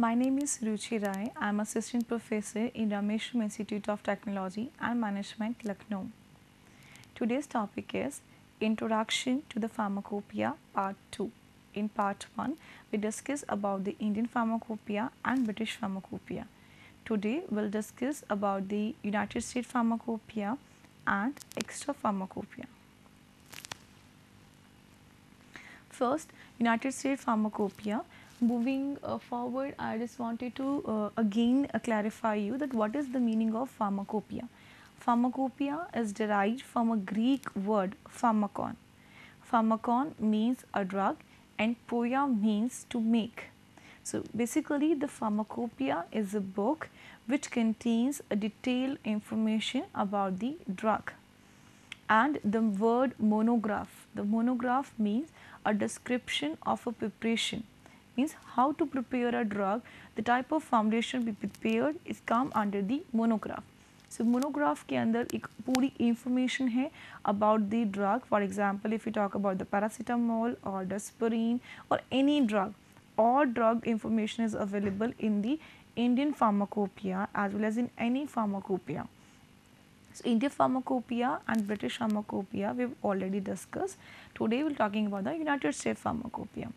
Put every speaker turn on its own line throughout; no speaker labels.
My name is Ruchi Rai. I am Assistant Professor in Rameshram Institute of Technology and Management, Lucknow. Today's topic is Introduction to the Pharmacopoeia Part 2. In Part 1, we discuss about the Indian Pharmacopoeia and British Pharmacopoeia. Today, we will discuss about the United States Pharmacopoeia and Extra Pharmacopoeia. First, United States Pharmacopoeia. Moving forward, I just wanted to again clarify you that what is the meaning of pharmacopoeia. Pharmacopoeia is derived from a Greek word pharmakon. Pharmakon means a drug and poia means to make. So basically the pharmacopoeia is a book which contains a detailed information about the drug. And the word monograph, the monograph means a description of a preparation, means how to prepare a drug, the type of formulation be prepared is come under the monograph. So monograph के अंदर एक पूरी information है about the drug. For example, if you talk about the paracetamol or aspirin or any drug, all drug information is available in the Indian Pharmacopoeia as well as in any pharmacopoeia. So Indian Pharmacopoeia and British Pharmacopoeia we have already discussed. Today we are talking about the United States Pharmacopoeia.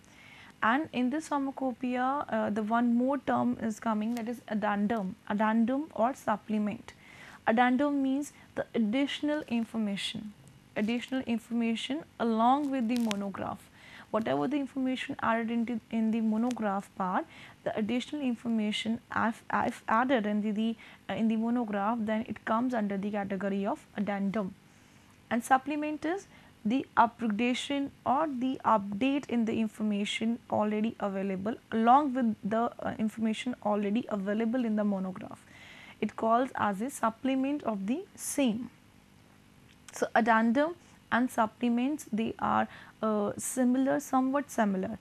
And in this pharmacopoeia, the one more term is coming, that is addendum, addendum or supplement. Addendum means the additional information along with the monograph. Whatever the information added in the monograph part, the additional information if added in the monograph, then it comes under the category of addendum. And supplement is the upgradation or the update in the information already available along with the information already available in the monograph. It calls as a supplement of the same. So addendum and supplements, they are similar, somewhat similar.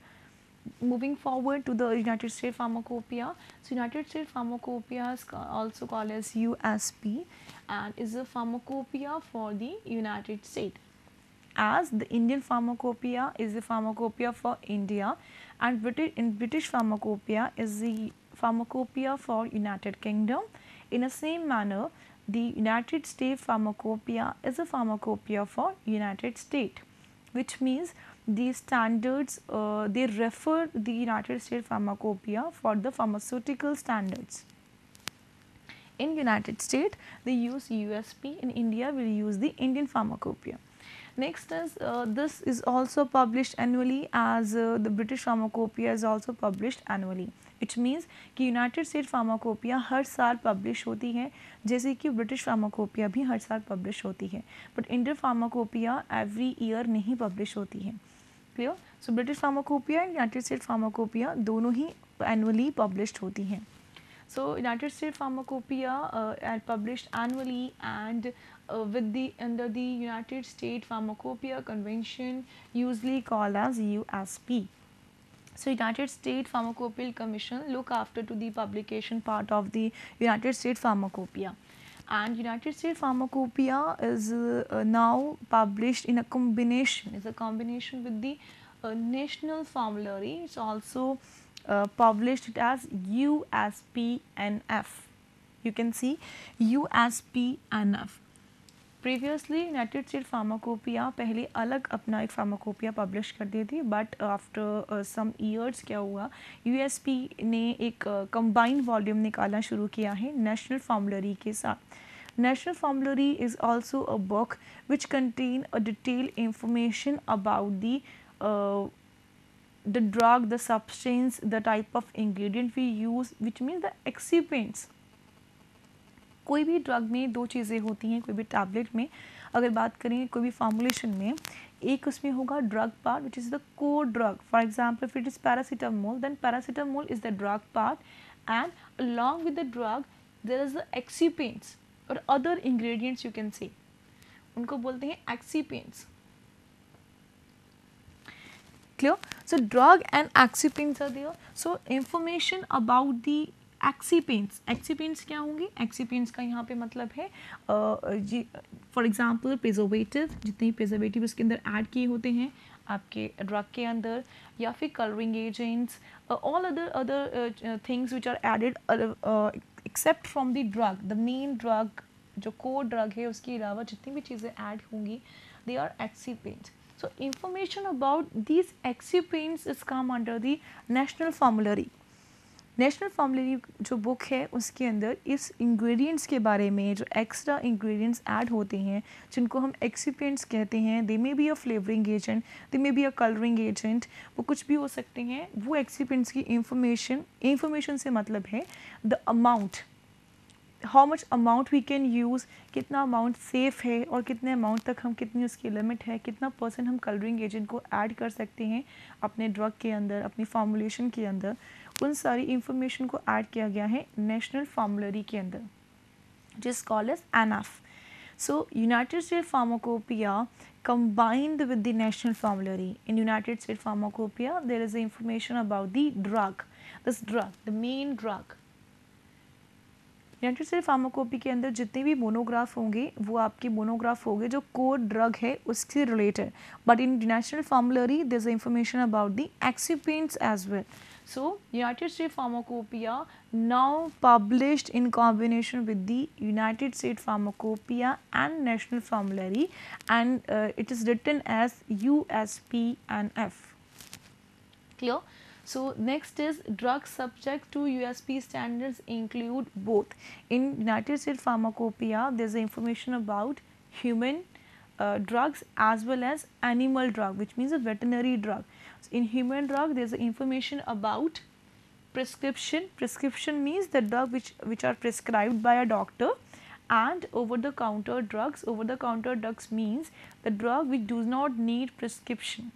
Moving forward to the United States Pharmacopoeia. So United States Pharmacopoeia is also called as USP and is a pharmacopoeia for the United States. As the Indian Pharmacopoeia is the pharmacopoeia for India and British Pharmacopoeia is the pharmacopoeia for United Kingdom. In the same manner, the United States Pharmacopoeia is a pharmacopoeia for United States, which means the standards they refer the United States Pharmacopoeia for the pharmaceutical standards. In United States, they use USP. In India, we use the Indian Pharmacopoeia. Next is this is also published annually as the British Pharmacopoeia is also published annually. It means कि United State pharmacopoeia हर साल publish होती है, जैसे कि British pharmacopoeia भी हर साल publish होती है, but Indian pharmacopoeia every year नहीं पब्लिश होती है. Clear? So British pharmacopoeia and United State pharmacopoeia दोनों ही एनुअली पब्लिश्ड होती हैं. So United States Pharmacopoeia are published annually and with the under the United States Pharmacopoeia Convention, usually called as USP. So United States Pharmacopoeia Commission look after to the publication part of the United States Pharmacopoeia. And United States Pharmacopoeia is now published in a combination, with the National Formulary. It's also published it as USPNF. You can see USPNF. Previously United States Pharmacopoeia पहले अलग अपना एक pharmacopoeia publish करती थी, but after some years क्या हुआ, USP ने एक कंबाइंड वॉल्यूम निकालना शुरू किया है नेशनल फॉर्मुलरी के साथ. National Formulary is also a book which contain a detailed information about the drug, the substance, the type of ingredient we use, which means the excipients. कोई भी ड्रग में दो चीज़ें होती हैं, कोई भी टैबलेट में अगर बात करें, कोई भी फॉर्मुलेशन में, एक उसमें होगा drug part which is the core drug. For example if it is paracetamol, then paracetamol is the drug part and along with the drug there is the excipients और other ingredients, you can say उनको बोलते हैं excipients. Clear? So drug and excipients are there. So information about the एक्सीपेंट्स. एक्सीपेंट्स क्या होंगे? एक्सीपेंट्स का यहाँ पे मतलब है फॉर एग्जांपल प्रिजर्वेटिव, जितने प्रिजर्वेटिव उसके अंदर ऐड किए होते हैं, आपके ड्रग के अंदर, या फिर colouring agents, all other things which are added except from the drug, the main drug जो कोर ड्रग है उसके अलावा जितनी भी चीज़ें ऐड होंगी, they are excipients. So information about these excipients is come under the national formulary. National formulary जो book है उसके अंदर इस इंग्रेडिएंट्स के बारे में, जो एक्स्ट्रा इंग्रेडिएंट्स ऐड होते हैं जिनको हम एक्सिपिएंट्स कहते हैं, they may be a flavouring agent, they may be a colouring agent, वो कुछ भी हो सकते हैं. वो एक्सिपिएंट्स की इंफॉर्मेशन से मतलब है the amount, how much amount we can use, कितना अमाउंट सेफ़ है और कितने अमाउंट तक हम, कितनी उसकी लिमिट है, कितना % हम कलरिंग एजेंट को ऐड कर सकते हैं अपने ड्रग के अंदर, अपनी फॉर्मुलेशन के अंदर. उन सारी इंफॉर्मेशन को ऐड किया गया है नेशनल फॉर्मुलरी के अंदर, जिस called as NF. So United State Pharmacopoeia combined with the national formulary. In United States Pharmacopoeia there is information about the drug, this drug, the main drug. United State pharmacopoeia के अंदर जितने भी monograph होंगे वो आपके monograph होंगे जो core drug है उससे related. But in National Formulary there is information about the excipients as well. So United States Pharmacopoeia now published in combination with the United States Pharmacopoeia and National Formulary, and it is written as USP&F. Clear? So next is drugs subject to USP standards include both. In United States Pharmacopoeia there is information about human drugs as well as animal drug, which means a veterinary drug. So in human drug there is information about prescription. Prescription means the drug which are prescribed by a doctor, and over the counter drugs. Over the counter drugs means the drug which does not need prescription.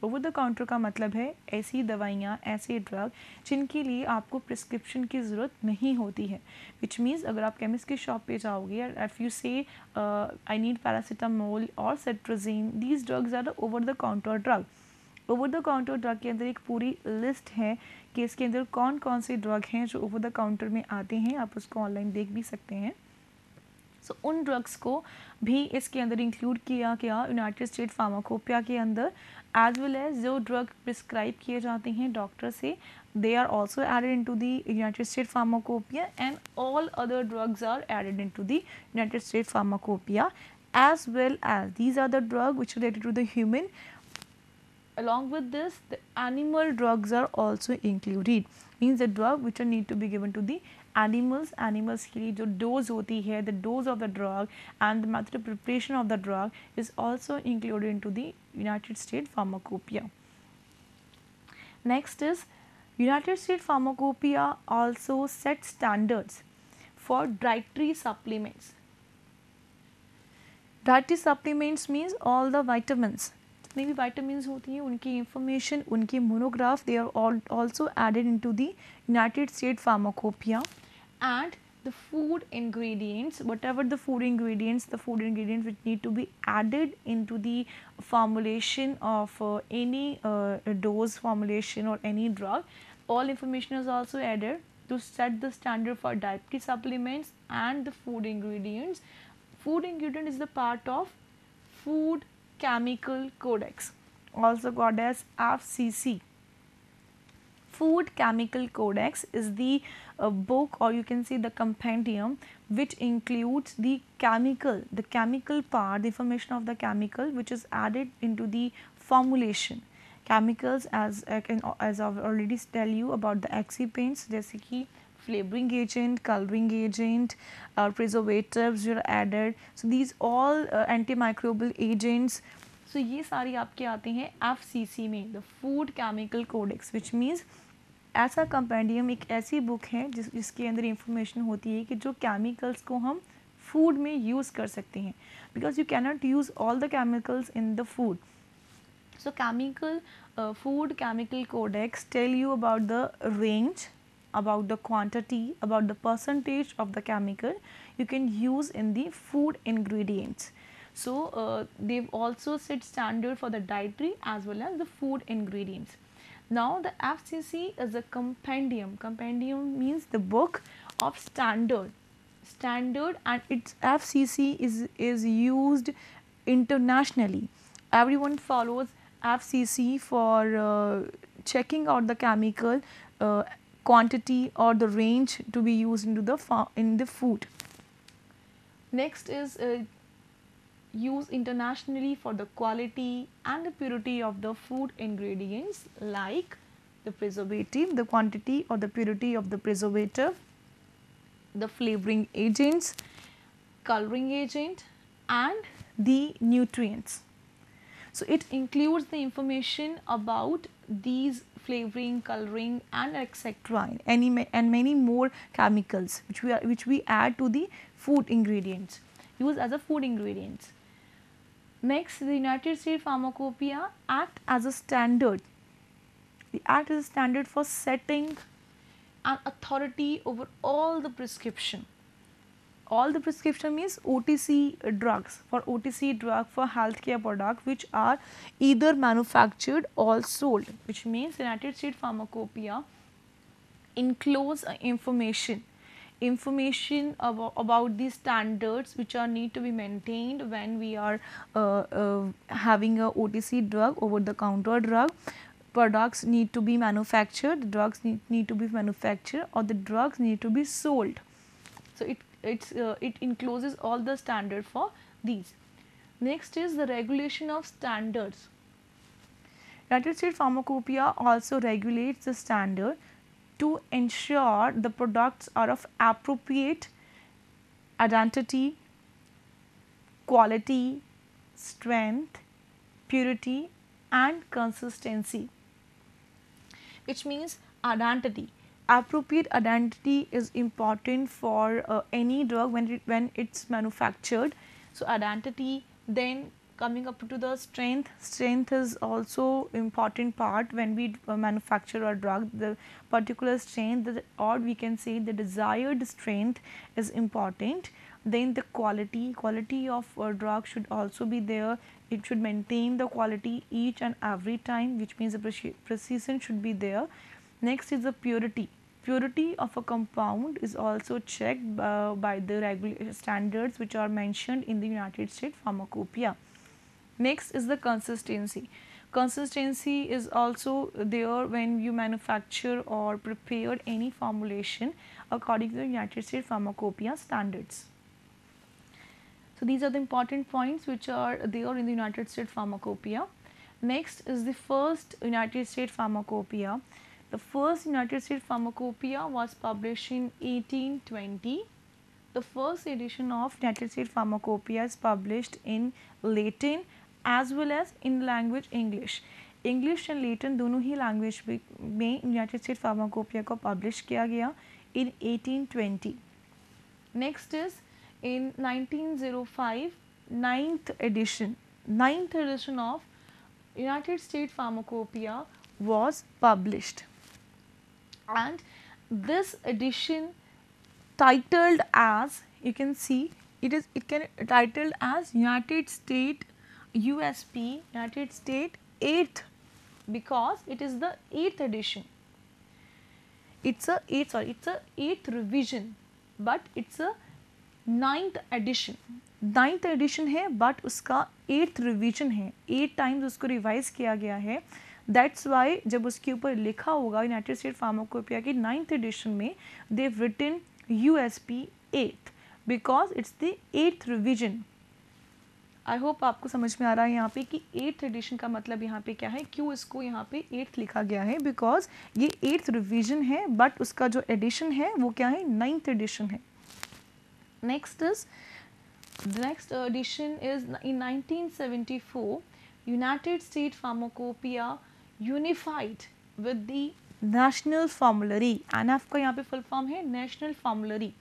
Over the counter का मतलब है ऐसी दवाइयाँ, ऐसे drug जिनके लिए आपको prescription की ज़रूरत नहीं होती है. विच मीन्स अगर आप केमिस्ट की शॉप पे जाओगे, इफ़ यू से आई नीड पैरासीटामोल और cetirizine, these drugs are over the counter drug. Over the counter drug के अंदर एक पूरी लिस्ट है कि इसके अंदर कौन कौन से ड्रग हैं जो ओवर द काउंटर में आते हैं. आप उसको ऑनलाइन देख भी सकते हैं. सो उन ड्रग्स को भी इसके अंदर इंक्लूड किया गया यूनाइटेड स्टेट फार्माकोपिया के अंदर, एज वेल एज जो ड्रग प्रिस्क्राइब किए जाते हैं डॉक्टर से, they are also added into the United States Pharmacopoeia, and all other drugs are added into the United States Pharmacopoeia, as well as these are the drugs which are related to the human. Along with this, the animal drugs are also included, means the drug which are need to be given to the animals. Animals के लिए जो dose होती है, the dose of the drug and the method of preparation of the drug is also included into the United States Pharmacopoeia. Next is United States Pharmacopoeia also set standards for dietary supplements. Dietary supplements means all the vitamins. जितनी भी vitamins होती हैं उनकी information, उनकी monograph, they are all also added into the United States Pharmacopoeia. And the food ingredients, whatever the food ingredients which need to be added into the formulation of any dose formulation or any drug, all information is also added to set the standard for dietary supplements and the food ingredients. Food ingredient is the part of Food Chemical Codex, also called as FCC. Food Chemical Codex is the book, or you can say the compendium, which includes the chemical part, the information of the chemical which is added into the formulation. Chemicals, as I've already tell you about the excipients, जैसे कि flavoring agent, coloring agent, preservatives are added. So these all antimicrobial agents. So ये सारी आपके आते हैं FCC में, the Food Chemical Codex, which means ऐसा compendium एक ऐसी बुक है जिसके अंदर इंफॉर्मेशन होती है कि जो केमिकल्स को हम फूड में यूज़ कर सकते हैं, because you can not use all the chemicals in the food. So Food Chemical Codex tell you about the range, about the quantity, about the percentage of the chemical you can use in the food ingredients. So they've also set standard for the dietary as well as the food ingredients. Now the FCC is a compendium. Compendium means the book of standard, and its FCC is used internationally. Everyone follows FCC for checking out the chemical quantity or the range to be used into the food. Next is used internationally for the quality and the purity of the food ingredients, like the preservative, the quantity or the purity of the preservative, the flavoring agents, coloring agent, and the nutrients. So it includes the information about these flavoring, coloring, and etc. and many more chemicals which we add to the food ingredients, used as a food ingredients. Next, the United States Pharmacopoeia act as a standard. The act is a standard for setting an authority over all the prescription. All the prescription means OTC drugs, for OTC drug for healthcare product which are either manufactured or sold, which means United States Pharmacopoeia enclose information about the standards which are need to be maintained when we are having a OTC drug, over the counter drug. Products need to be manufactured, drugs need to be manufactured, or the drugs need to be sold. So it encloses all the standard for these. Next is the regulation of standards. United States Pharmacopoeia also regulates the standard to ensure the products are of appropriate identity, quality, strength, purity, and consistency, which means identity. Appropriate identity is important for any drug when it's manufactured. So identity, then coming up to the strength. Strength is also important part when we manufacture a drug. The particular strength, or we can say the desired strength, is important. Then the quality of a drug should also be there. It should maintain the quality each and every time, which means the precision should be there. Next is the purity. Purity of a compound is also checked by the regular standards which are mentioned in the United States Pharmacopoeia. Next is the consistency. Consistency is also there when you manufacture or prepare any formulation according to the United States Pharmacopoeia standards. So these are the important points which are there in the United States Pharmacopoeia. Next is the first United States Pharmacopoeia. The first United States Pharmacopoeia was published in 1820. The first edition of United States Pharmacopoeia is published in Latin as well as in language English. English and Latin दोनों ही language में United States Pharmacopoeia को publish किया गया in 1820. Next is in 1905, ninth edition of United States Pharmacopoeia was published, and this edition titled as, you can see it can titled as United States USP United States 8th, because it is the 8th edition. It's a 8th revision, but it's a 9th edition. 9th edition है but उसका 8th revision है, 8 times उसको revise किया गया है. That's why जब उसके ऊपर लिखा होगा यूनाइटेड स्टेट फार्माकोपिया की 9th edition में, they've written USP 8th because it's the 8th revision. I hope आपको समझ में आ रहा है यहाँ पे कि 8th edition का मतलब यहाँ पे क्या है, क्यों इसको यहाँ पे 8th लिखा गया है, बिकॉज ये 8th revision है बट उसका जो एडिशन है वो क्या है, 9th edition है. Next is the next edition is in 1974. United States Pharmacopoeia unified with the National Formulary. NF का यहाँ पे full form है National Formulary,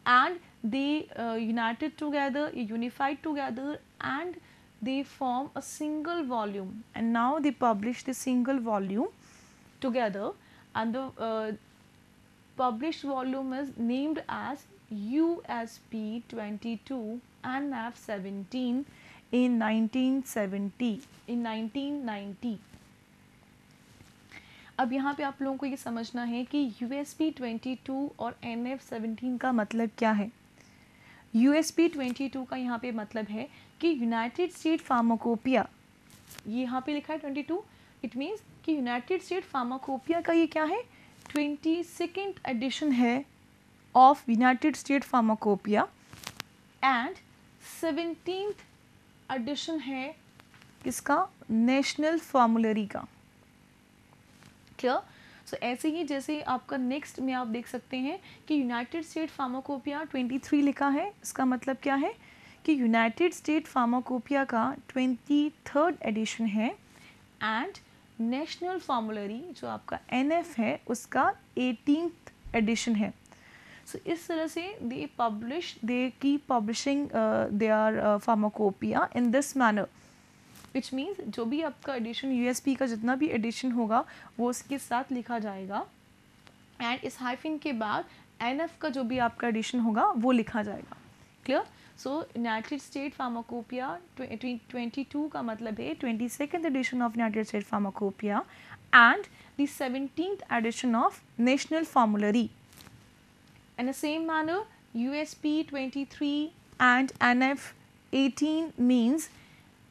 and they united together, unified together, and they form a single volume, and now they publish the single volume together, and the published volume is named as USP 22 and NF 17 in 1990. अब यहाँ पे आप लोगों को ये समझना है कि USP 22 और NF 17 का मतलब क्या है. USP 22 का यहाँ पे मतलब है कि यूनाइटेड स्टेट फार्माकोपिया ये यहाँ पे लिखा है 22, इट मीन्स कि यूनाइटेड स्टेट फार्माकोपिया का ये क्या है, 22nd एडिशन है of United State pharmacopoeia and 17th edition है किसका, नेशनल फॉर्मुलरी का। क्लियर। सो ऐसे ही जैसे आपका नेक्स्ट में आप देख सकते हैं कि यूनाइटेड स्टेट फार्माकोपिया 23 लिखा है, इसका मतलब क्या है कि यूनाइटेड स्टेट फार्माकोपिया का 23rd एडिशन है एंड नेशनल फॉर्मुलरी जो आपका NF है उसका 18th एडिशन है। सो इस तरह से they keep publishing their pharmacopoeia in this manner, which means जो भी आपका एडिशन USP का जितना भी एडिशन होगा वो उसके साथ लिखा जाएगा एंड इस हाइफिन के बाद NF का जो भी आपका एडिशन होगा वो लिखा जाएगा। Clear. So United State Pharmacopoeia 22 का मतलब है 22nd edition of United State pharmacopoeia and the 17th edition of National Formulary. In the same manner, USP 23 and NF 18 means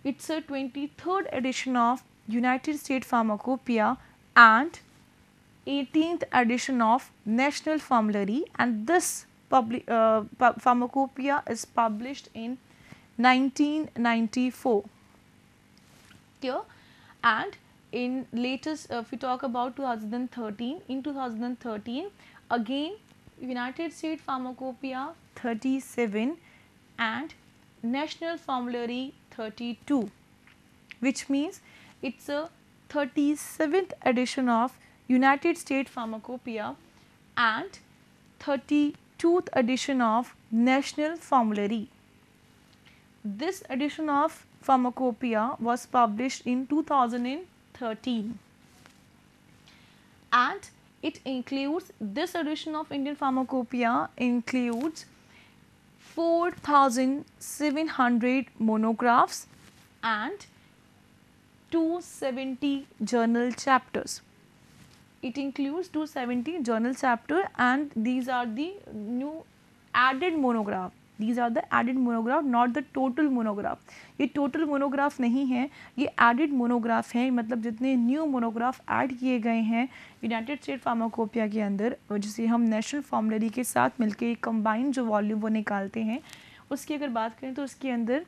it's a 23rd edition of United States Pharmacopoeia and 18th edition of National Formulary, and this pharmacopoeia is published in 1994. Clear? And in latest, if we talk about 2013, in 2013 again United States Pharmacopoeia 37 and National Formulary 32, which means it's a 37th edition of United States Pharmacopoeia and 32th edition of National Formulary. This edition of Pharmacopoeia was published in 2013 and it includes, this edition of Indian Pharmacopoeia includes 4,700 monographs and 270 journal chapters. It includes 270 journal chapter and these are the new added monograph. These are the added monograph, not the total monograph. ये total monograph नहीं है, ये added monograph है, मतलब जितने new monograph add किए गए हैं यूनाइटेड स्टेट फार्माकोपिया के अंदर, जिसे हम नेशनल फॉर्मुलरी के साथ मिलके कंबाइंड जो वॉल्यूम वो निकालते हैं, उसकी अगर बात करें तो उसके अंदर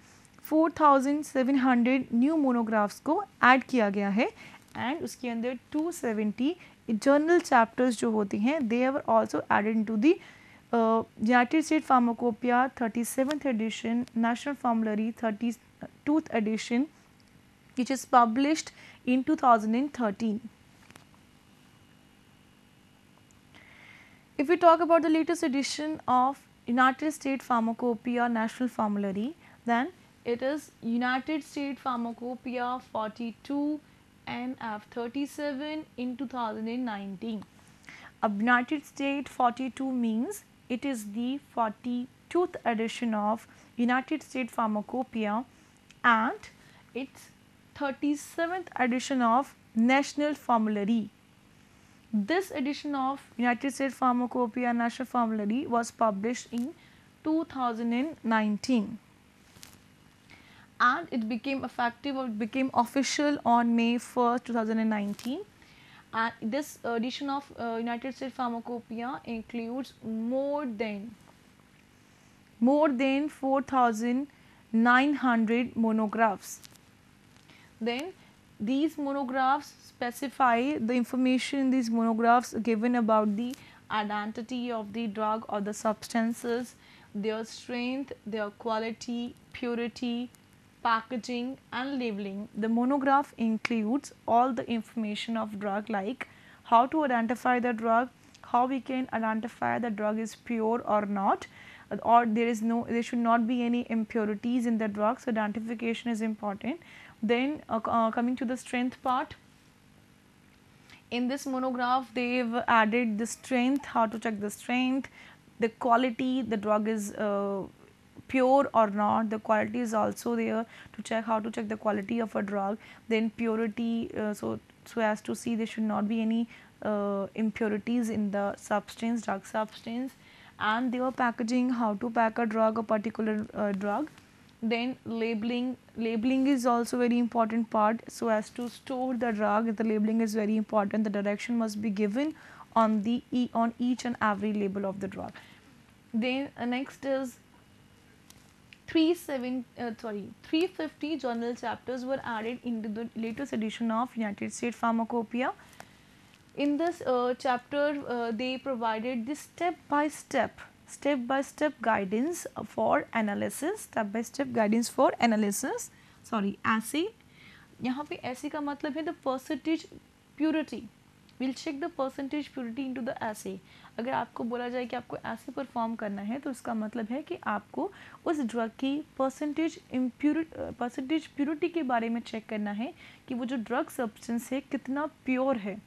4,700 न्यू मोनोग्राफ्स को ऐड किया गया है एंड उसके अंदर 270 जर्नल चैप्टर्स जो होती हैं they are also added into the United States Pharmacopoeia 37th edition, National Formulary 32th edition, which is published in 2013. If we talk about the latest edition of United States Pharmacopoeia National Formulary, then it is United States Pharmacopoeia 42 NF 37 in 2019. United States 42 means it is the 42th edition of United States Pharmacopoeia and its 37th edition of National Formulary. This edition of United States Pharmacopoeia National Formulary was published in 2019 and it became effective, or it became official on May 1st, 2019. And this edition of United States Pharmacopoeia includes more than 4,900 monographs. Then these monographs specify the information in these monographs given about the identity of the drug or the substances, their strength, their quality, purity, packaging and labeling. The monograph includes all the information of drug, like how to identify the drug, how we can identify the drug is pure or not, or there should not be any impurities in the drug, so identification is important. Then coming to the strength part, in this monograph they've added the strength, how to check the strength, the quality, the drug is pure or not, the quality is also there to check, how to check the quality of a drug. Then purity, so as to see there should not be any impurities in the substance, drug substance, and their packaging, how to pack a drug, a particular drug. Then labeling is also very important part. So as to store the drug, the labeling is very important. The direction must be given on on each and every label of the drug. Then next is 350 journal chapters were added into the latest edition of United States Pharmacopoeia. In this chapter, they provided the step-by-step guidance for analysis, sorry, assay. यहाँ पे ऐसे का मतलब है the percentage purity. We'll check the percentage purity into the assay. अगर आपको बोला जाए कि आपको ऐसे परफॉर्म करना है तो इसका मतलब है कि आपको उस ड्रग की परसेंटेज प्योरिटी के बारे में चेक करना है कि वो जो ड्रग सब्सटेंस है कितना प्योर है.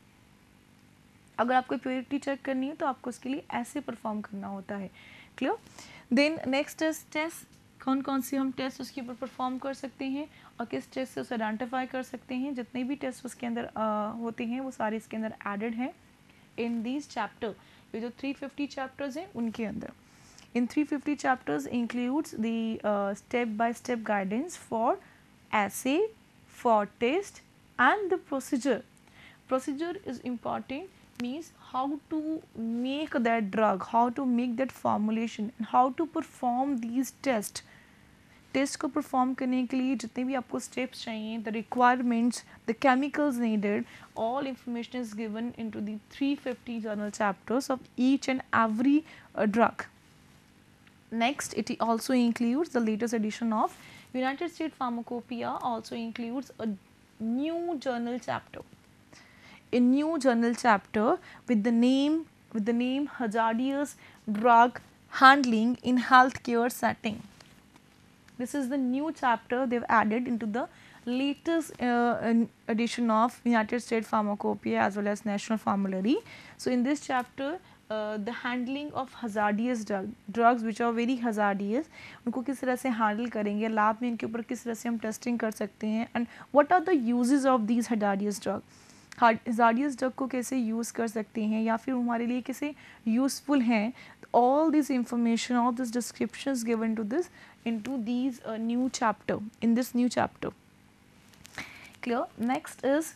अगर आपको प्योरिटी चेक करनी है तो आपको उसके लिए ऐसे परफॉर्म करना होता है. Clear. Then next is test. कौन कौन से हम टेस्ट उसके ऊपर परफॉर्म कर सकते हैं और किस टेस्ट से उसे आइडेंटिफाई कर सकते हैं. जितने भी टेस्ट उसके अंदर होते हैं वो सारे इसके अंदर एडेड हैं इन दिस चैप्टर. ये जो 350 चैप्टर्स हैं उनके अंदर. इन 350 chapters includes the step by step guidance for assay, for test and the procedure. Procedure is important, means how to make that drug, how to make that formulation and how to perform these tests. Test को perform करने के लिए जितने भी आपको steps चाहिए, the requirements, the chemicals needed, all information is given into the 350 journal chapters of each and every drug. Next, it also includes the latest edition of United States Pharmacopoeia, also includes a new journal chapter. A new journal chapter with the name Hazardous Drug Handling in Healthcare Setting. This is the new chapter they've added into the latest edition of United States Pharmacopoeia as well as National Formulary. So in this chapter, the handling of hazardous drugs which are very hazardous, उनको किस तरह से handle करेंगे, lab में इनके ऊपर किस तरह से हम टेस्टिंग कर सकते हैं, and what are the uses of these hazardous drug. hazardous drug को कैसे यूज़ कर सकते हैं या फिर हमारे लिए कैसे यूज़फुल हैं. All this information, all this descriptions given to this into these new chapter, in this new chapter. Clear. Next is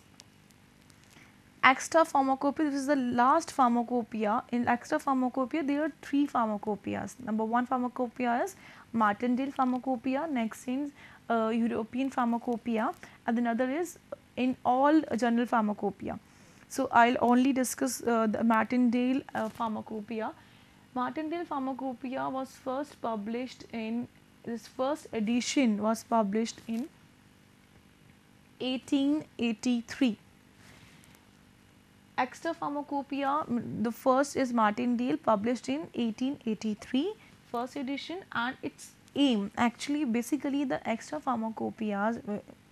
extra pharmacopoeia. This is the last pharmacopoeia. In extra pharmacopoeia there are 3 pharmacopoeias. Number 1 pharmacopoeia is Martindale pharmacopoeia. Next is European pharmacopoeia, and another is in all journal pharmacopoeia. So I'll only discuss the Martindale pharmacopoeia. Martindale pharmacopoeia was first published in, this first edition was published in 1883. Extra pharmacopoeia, the first is Martindale, published in 1883, first edition, and its aim, actually basically the extra pharmacopoeias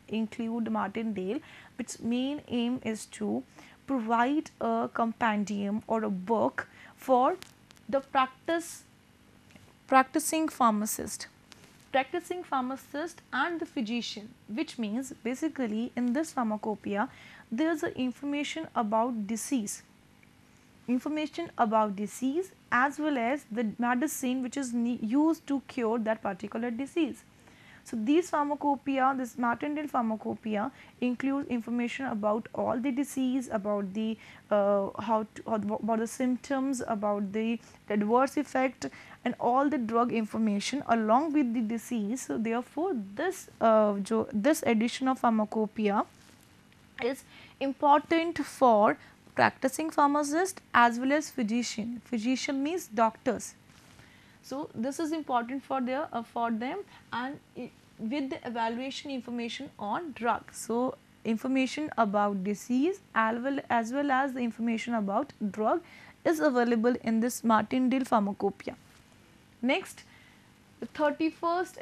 include Martindale, which main aim is to provide a compendium or a book for the practicing pharmacist and the physician, which means basically in this pharmacopoeia there is information about disease as well as the medicine which is used to cure that particular disease. So these pharmacopoeia, this Martindale pharmacopoeia includes information about all the disease, about the about the symptoms, about the adverse effect, and all the drug information along with the disease. So therefore, this edition of pharmacopoeia is important for practicing pharmacist as well as physician. Physician means doctors. So this is important for them, and with the evaluation information on drugs. So information about disease as well as the information about drug is available in this Martindale pharmacopoeia. Next, the 31st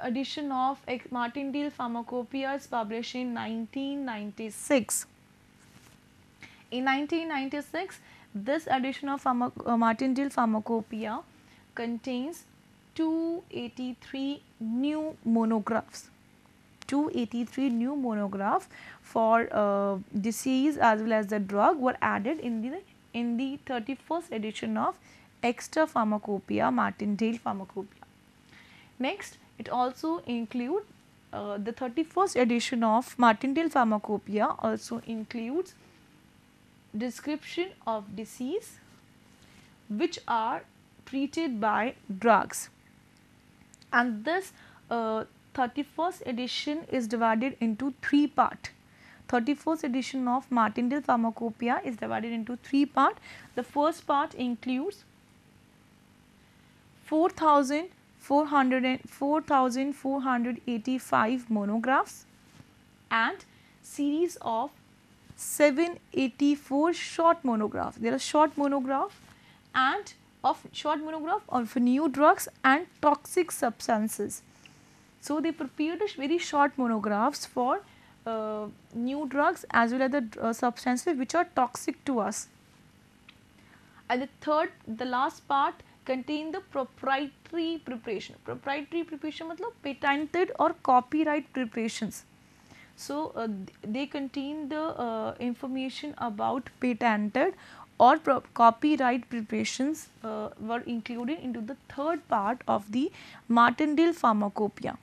edition of Martindale pharmacopoeia is published in 1996. In 1996, this edition of Martindale pharmacopoeia contains 283 new monographs. 283 new monographs for disease as well as the drug were added in the 31st edition of Extra Pharmacopoeia, Martindale pharmacopoeia. Next, it also include the 31st edition of Martindale Pharmacopoeia also includes description of disease which are treated by drugs, and this 31st edition is divided into three parts. 31st edition of Martindale Pharmacopoeia is divided into three parts. The first part includes 4,485 monographs and series of 784 short monographs. There are short monograph of new drugs and toxic substances. So they prepared very short monographs for new drugs as well as the substances which are toxic to us. And the last part contain the proprietary preparation. Proprietary preparation मतलब patented or copyright preparations. So they contain the information about patented or copyright preparations were included into the third part of the Martindale Pharmacopoeia.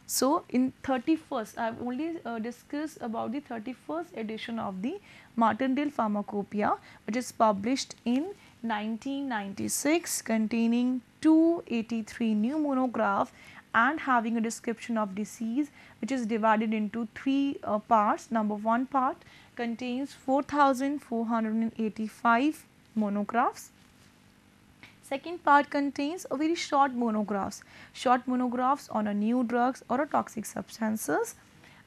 So in 31st, I have only discussed about the 31st edition of the Martindale Pharmacopoeia, which is published in 1996, containing 283 new monographs and having a description of disease, which is divided into three parts. Number one part contains 4,485 monographs. Second part contains a very short monographs on a new drugs or a toxic substances,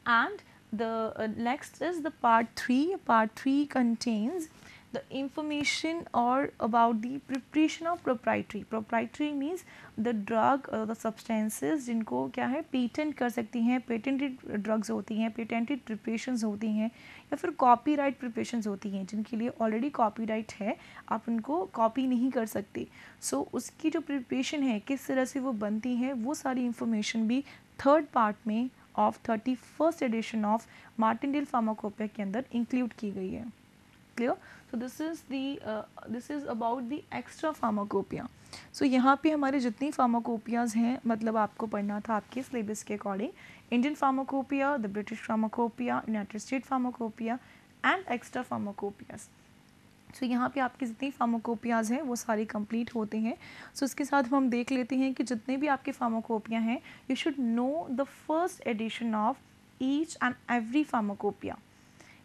and the next is the part 3. Part 3 contains the information or about the preparation of proprietary means the drug the substances जिनको क्या है patent कर सकती हैं, patented drugs होती हैं, patented preparations होती हैं या फिर कॉपीराइट प्रिपरेशंस होती हैं जिनके लिए ऑलरेडी कॉपीराइट है, आप उनको कॉपी नहीं कर सकते. सो उसकी जो प्रिपरेशन है किस तरह से वो बनती है वो सारी इंफॉर्मेशन भी थर्ड पार्ट में of 31st edition of Martindale pharmacopoeia के अंदर इंक्लूड की गई है. Clear? So this is about the extra pharmacopoeia. So यहाँ पे हमारे जितनी फार्माकोपियाज़ हैं मतलब आपको पढ़ना था आपके सिलेबस के according, Indian pharmacopoeia, the British pharmacopoeia, United State pharmacopoeia and extra pharmacopoeias. So यहाँ पे आपकी जितनी फार्माकोपियाज़ हैं वो सारी कंप्लीट होते हैं. सो इसके साथ हम देख लेते हैं कि जितने भी आपके फार्माकोपिया हैं you should know the first edition of each and every pharmacopoeia.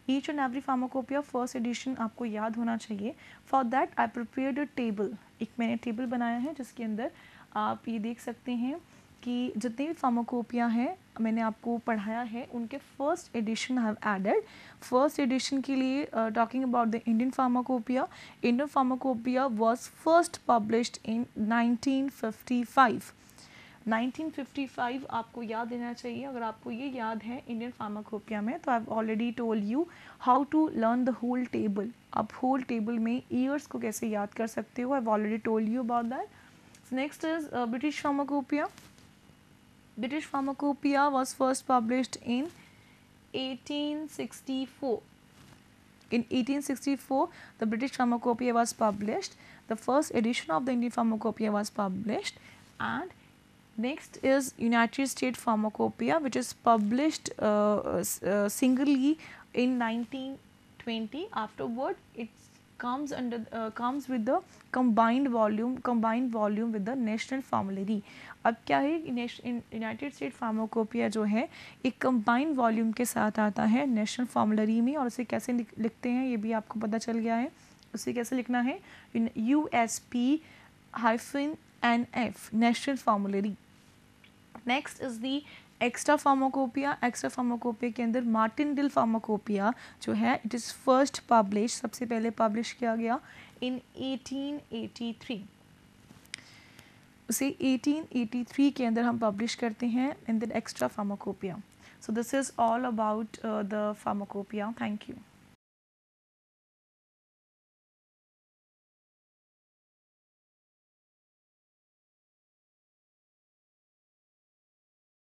Each and every pharmacopoeia first edition आपको याद होना चाहिए. For that I prepared a table. एक मैंने टेबल बनाया है जिसके अंदर आप ये देख सकते हैं कि जितने भी फार्माकोपिया हैं मैंने आपको पढ़ाया है उनके first edition have added. First edition के लिए talking about the Indian Pharmacopoeia. Indian Pharmacopoeia was first published in 1955. 1955 आपको याद देना चाहिए. अगर आपको ये याद है इंडियन फार्माकोपिया में तो I have already told you how to learn the whole table. आप होल टेबल में ईयर्स को कैसे याद कर सकते हो. I have already told you about that. Next is British Pharmacopoeia. British Pharmacopoeia was first published in 1864. In 1864, the British Pharmacopoeia was published. The first edition of the Indian Pharmacopoeia was published. And next is United States Pharmacopoeia, which is published singly in 1920. Afterward, it comes with the combined volume with the National Formulary. अब क्या है United State pharmacopoeia जो है एक combined volume के साथ आता है नेशनल फॉर्मुलरी में. और उसे कैसे लिखते हैं ये भी आपको पता चल गया है. उसे कैसे लिखना है USP-NF national formulary. Next is the extra pharmacopoeia. Extra pharmacopoeia के अंदर मार्टिनडेल फार्माकोपिया जो है इट इज़ फर्स्ट पब्लिश, सबसे पहले पब्लिश किया गया इन 1883. उसे 1883 के अंदर हम पब्लिश करते हैं in the extra pharmacopoeia. So this is all about the pharmacopoeia. Thank you.